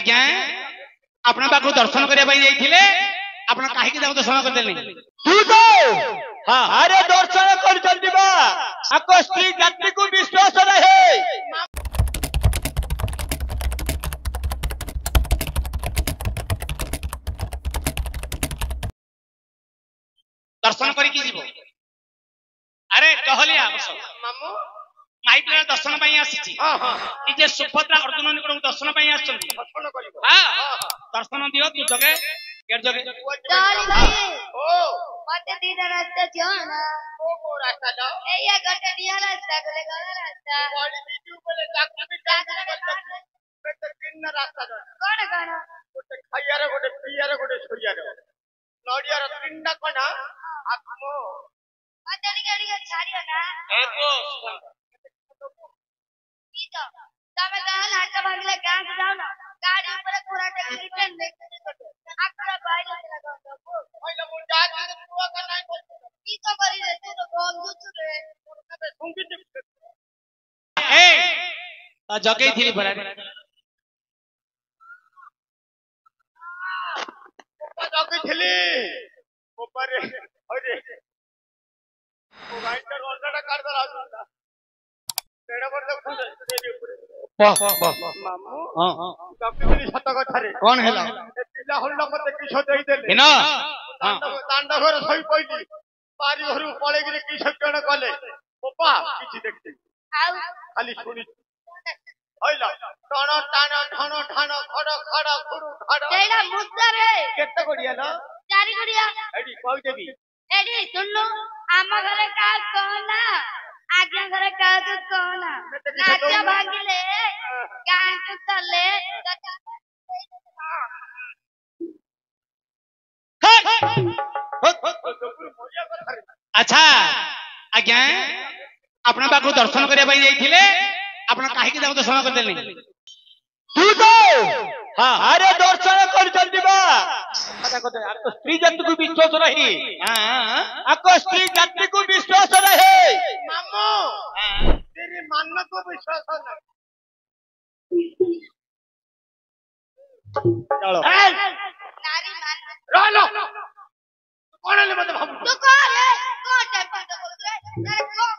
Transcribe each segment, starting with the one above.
आज्ञा अपना पाखु दर्शन करने जाइए आपण कहीं दर्शन करदेले तू तो हां अरे दर्शन कर चलती बा आको स्त्री जाति को विश्वास रहे दर्शन करके जीवो अरे कहलिया मामू माई पिला दर्शन पई आसी हां हां निजे सुभद्रा अर्जुन निकट दर्शन पई आछंती दर्शन करिवो हां दर्शन दियो तू जगे गेट जगे चली भाई ओ मते दीदा रास्ता जाना ओ रास्ता जाओ ए ये गटे दिया रास्ता गले गला रास्ता बॉडी वीडियो बोले जाके भी बेटे तीन रास्ता जाओ कोन गाना गोटे खाइयारे गोटे पियारे गोटे सोइयारे नडियार तीनटा कोना आखमो मते गाड़ी छाड़ियो ना एको ई तो तमे गाल हाथ भागले गां जाओ ना गाड़ी ऊपर पूरा टेक्नीशियन देख आकड़ा बाइल लगा दो ओइले मुंडा के पुआ का नहीं ई तो करी रे तू तो बोल दू रे तबे सुंगी ए जगे थी बरा जगे थली ऊपर अरे मोबाइल का रोलडा कर दला तेरा पर देखो मामू हां हां जगे सत कथा रे कौन हैला पिला हल्ला मते किछो देई देले बिना तांडा घर सही पइली बारी घर पळे गिरे किछो केण कले पप्पा किछि देखते खाली सुनी होइला टण टण ठण ठण खड खड खुरु खड एडा मुद्दा रे केते गडिया न चारि गडिया एडी कहि देबी एडी सुननु आम घरे का कोना आज्ञा घरे का कोना नाच भागिले गान के चले अच्छा आज्ञा अपना पाखु दर्शन करने जाइए अपना कहीं दर्शन करदेले तू तो हां अरे दर्शन कर चलती बा पता को तो स्त्री जाति को विश्वास रही हां आको स्त्री जाति को विश्वास रहे मामू तेरी मान को विश्वास नहीं चलो नारी मान रोलो कौन ले मत भाव तू कौन है कौन टाइप का बोल रे अरे कौन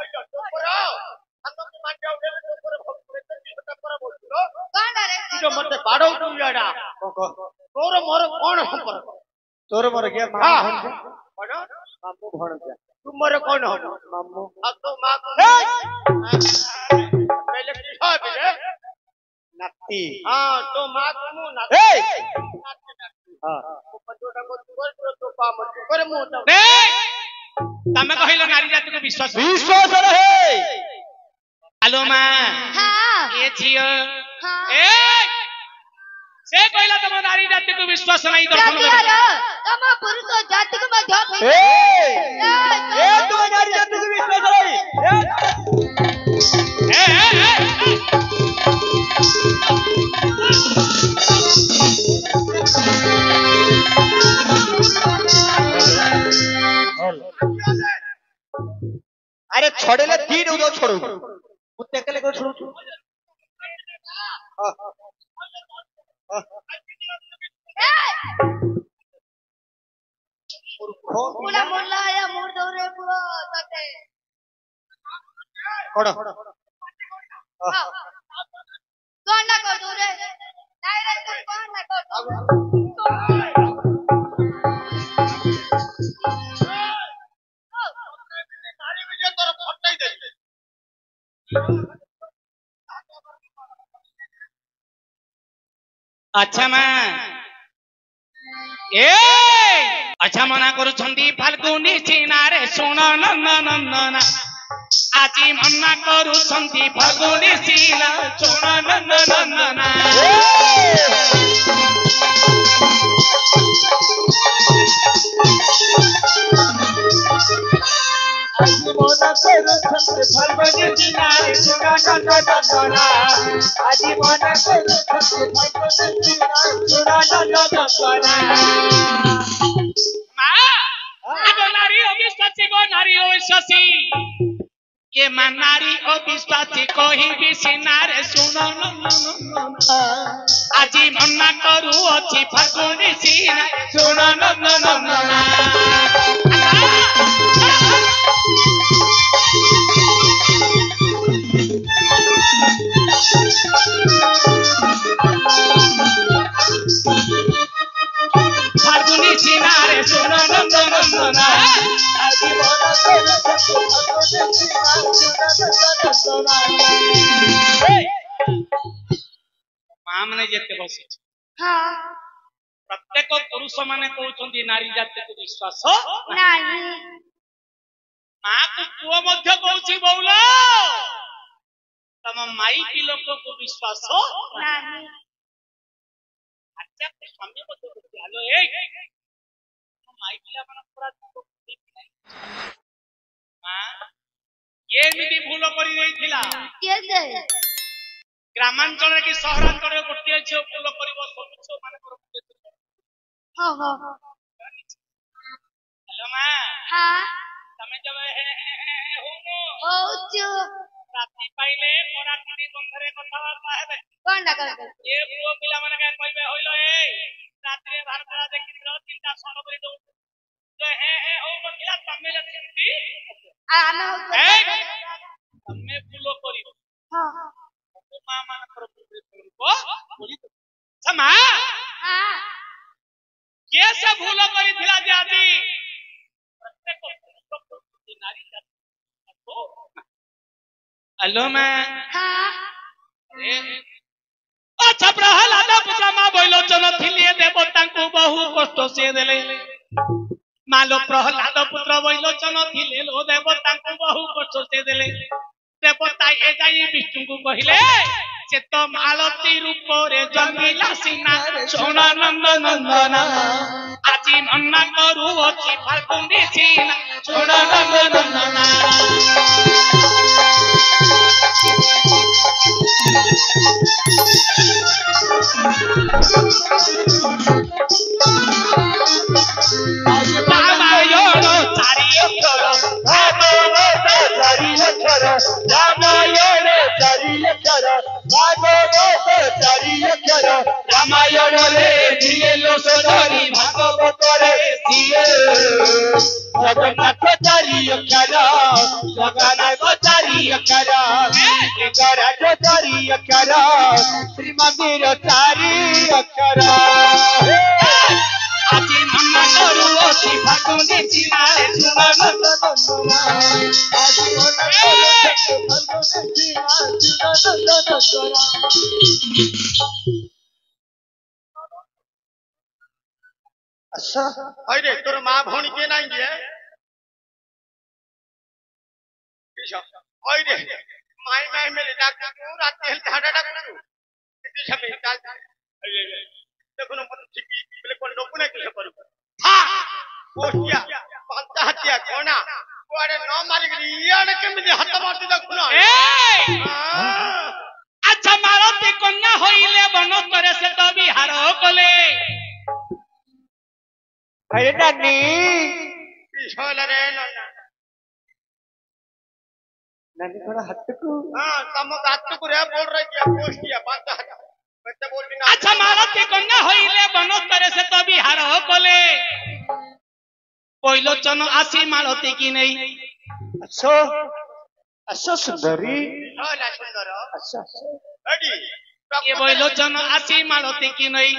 ओइलो तो परो हम तो मान जाओ रे तो परो भक्त तो परो बोल लो कौन रे जो मत बाड़ो तू याडा तोर मोर कौन संपर्क तोर मोर के मां कौन मामू भण जा तू मोर कौन हो मामू अब तो मां पहले की हो बे नाती हां तो मां मु नाती हां पटोटा को तू तो पा मत करे मु तमे कहिलो नारी जाति को विश्वास रहे हेलो मां हां ए झियो हां ए से कहला तम नारी जाति को विश्वास नहीं दर्शन यार तम पुरुष जाति को मध्य ए तो नारी जाति को विश्वास रही अरे छोड़ेले तीन उदो छोड़ू कुत्ते के लेको छोड़ू मुला मुला या मुर दौरे पुरो तते कोड़ो कौन ना कर दूरे नहीं रे तू कौन ना कर नारी विजय तोर फटाई दे अच्छा मां ए अच्छा मना करू छंदी फाल्गुनी सिनारे सुन नंदन आजी मना करू छंदी फाल्गुनी सिना सुन नंदन आजी मना करू छंदी फाल्गुनी सिनारे सुन नंदन आजी मना करू छंदी फाल्गुनी सिनारे सुन नंदन नारी अविश्वासी गो नारी अविश्वासी ये मां नारी अविश्वासी कही भी सिनारे सुन ଆଜି ମନା କରୁଅଛି ଫାଗୁଣି ସିନା ଶୁଣ ନନ୍ଦନନ୍ଦନା। ফাগুনি সিনারে শোনো নন্দনন্দনা। মা মানে যেতে বসেছে প্রত্যেক পুরুষ মানে কହୁଛନ୍ତି নারী জাতিକୁ ବିଶ୍ୱାସ ନାହିଁ। ମାକୁ ପୁଅ ମଧ୍ୟ କହୁଛି ବଉଲ ତମ ମାଇକି ଲୋକକୁ ବିଶ୍ୱାସ ନାହିଁ। ଆଚ୍ଛା ସ୍ୱାମୀ ମଧ୍ୟ କହୁଛି ହାଲୋ ଏଇ ମାଇ ପିଲାମାନଙ୍କ ପୁରା ମା ଏମିତି ଭୁଲ କରି ଦେଇଥିଲା। କିଏ ସେ? ଗ୍ରାମାଞ୍ଚଳରେ କି ସହରାଞ୍ଚଳରେ ଗୋଟିଏ ଝିଅ ଭୁଲ କରିବ ସବୁ ଝିଅ ମାନଙ୍କର ହ୍ୟାଲୋ ମା ହଁ ତମେ ଯେବେ ହଉଛୁ ରାତି ପାଇଲେ ପରାକୁଟି ବନ୍ଧରେ କଥାବାର୍ତ୍ତା ହେବେ। କଣଟା କରିବେ? ଏ ପୁଅ ପିଲାମାନେ କହିବେ ହଇଲ ଏଇ ରାତିରେ ଭାରତରା ଦେଖିଥିଲ ଚିନ୍ତା ସହ କରି ଦଉ ହଉ ନଥିଲା ତମେ ତମେ ଭୁଲ କରିବ ମା ମାନଙ୍କର ମା କିଏ ସେ ଭୁଲ କରିଥିଲା ଯେ ଆଜି ପ୍ରତ୍ୟେକ ନାରୀ ହ୍ୟାଲୋ ମା ଆଚ୍ଛା ପ୍ରହ୍ଲାଦ ପୁତ୍ର ମା ବୈଲୋଚନ ଥିଲେ ଦେବତାଙ୍କୁ ବହୁ କଷ୍ଟ ସେ ଦେଲେ। ମାଲୋ ପ୍ରହ୍ଲାଦ ପୁତ୍ର ବୈଲୋଚନ ଥିଲେ ଲୋ ଦେବତାଙ୍କୁ ବହୁ କଷ୍ଟ ସେ ଦେଲେ। ଦେବତା ଏ ଯାଇ ବିଷ୍ଣୁଙ୍କୁ କହିଲେ ସେ ତ ମାଳତୀ ରୂପରେ ଜନ୍ମିଲା ସିନା ଶୁଣ ନନ୍ଦନନ୍ଦନା। ଆଜି ମନା କରୁଅଛି ଫାଲ୍ଗୁନି ସିନା ଶୁଣ ନନ୍ଦନନ୍ଦନା। ରାମାୟଣ ଚାରି ଅକ୍ଷର ଭାଗବତ ଚାରି ଅକ୍ଷର ରାମାୟଣ ଚାରି ଅକ୍ଷର ଭାଗବତ ଚାରି ଅକ୍ଷର ରାମାୟଣରେ ଯିଏ ଲୋକ ଧରି ଭାଗବତରେ ଦିଏ ଜଗନ୍ନାଥ ଚାରି ଅକ୍ଷର ଜଗନ୍ନାଥ ଚାରି ଅକ୍ଷର ଲିଙ୍ଗରାଜ ଚାରି ଅକ୍ଷର ଶ୍ରୀମନ୍ଦିର ଚାରି ଅକ୍ଷର। ଆଜି ମନା କରୁଅଛି ଫାଲ୍ଗୁନି ସିନାରେ ଶୁଣ ନନ୍ଦନନ୍ଦନା। ଆଜି ମନା କରୁଅଛି ଫାଲ୍ଗୁନି ସିନାରେ ଶୁଣ ନନ୍ଦନନ୍ଦନା। ଆଚ୍ଛା ହଇରେ ତୋର ମା ଭଉଣୀ କିଏ ନାହିଁ କିଏ? ହଇରେ ମାଇ ମାଇ মেলে ডাকু রাতে হেল ঝাড়া ডাকু এটি সবে দেখুন মন ঠিকই বলে কোন লোক না কিছু করব হ্যাঁ কোষ্টিয়া পাঁচটা হাতিয়া কোনা কোয়ারে ন মারি ইয়ানে কেমিতি হাত মারতি দেখুন আচ্ছা মালতী কন্যা হইলে বন করে সে তো বিহার কলে। হইরে নানি কি হইলা রে ননা नानी थोड़ा हट को हां तम हाथ को रे बोल रही है कोष्टिया बात हट बच्चा बोल भी ना। अच्छा मालती कन्या होइले बनोत्तरे से तो बिहार कले बैलोचन आसी मालती की नहीं। अच्छा अच्छा सुंदरी होला सुंदर अच्छा रेडी ये बैलोचन आसी मालती की नहीं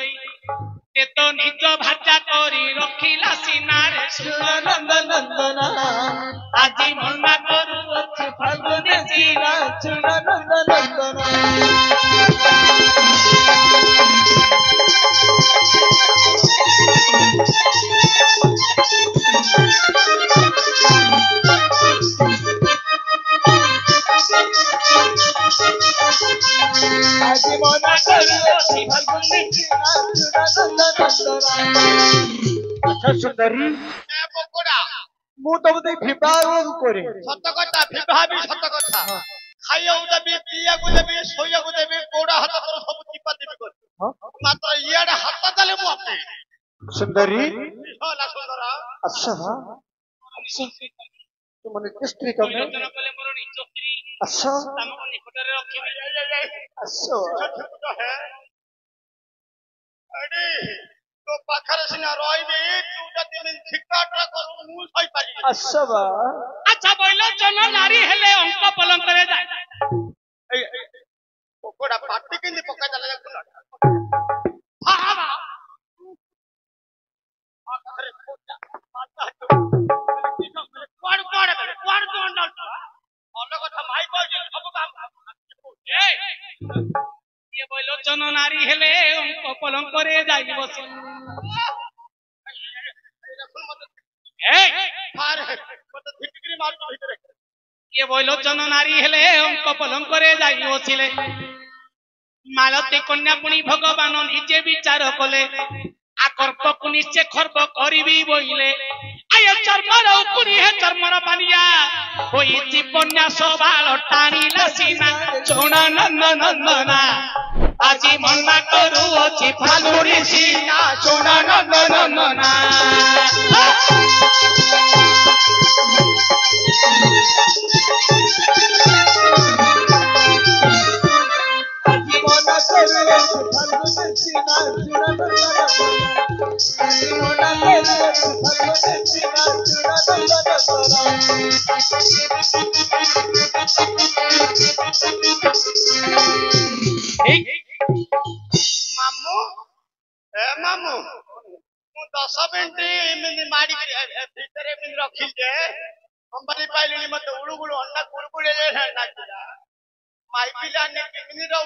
ते तो निज भाषा करी रखिला सिनारे सुन नंदनंदना। आजी मना करूअछि फाल्गुनी सिना सुन नंदनंदना। आजी मना करूअछि फाल्गुनी सिना सुन नंदनंदना। अच्छा सुंदरी ए बकोड़ा मु तो बते विवाह करे सत कथा विवाह भी सत कथा खाइया देबी पिया को देबी सोया को देबी कोड़ा हाथ कर सब टिपा देबी कर मात्र इयाडे हाथ तले मु आपे सुंदरी होला सुंदर अच्छा अच्छा तो माने स्त्री का मैं अच्छा तमको निकटरे रखिबी अच्छा है अरे तो पाखर सिना रहिबे तू जति मिन ठिकाटा करू मु सही पारी असबा अच्छा बोलो जन नारी हेले अंक पलंक रे जाय कोकोडा पाटी किंदी पका चला जा हा हा अरे कोटा माता कोड तो अंडल अलग କଥା माई कहजे सब काम ए ये बोलो जन नारी हेले अंक पलंक रे जाय बस ए अरे मत धिटकरी मार तो भीतर ये बोलो जन नारी हेले अंक पलंक रे जाय बसिले मालती कन्या पुणी भगवान निजे विचार कले आकर्पक निश्चय खर्ब करिबी बोइले आय चर्मर उकुरी हे चर्मर बानिया होई जीवन्या सवाल टाणीला सीना चोणा नंद नंदना आजी मन्ना करू अछि फालुरी सीना चोणा नंद नंदना मामू ए मामू मु 10 मिनिट मिनि माडी भीतर मिनि रखी दे कंपनी पाइलिनी मते उडुगुडु अन्ना कुडुकुडे ना माई पिला ने मिनि रहउ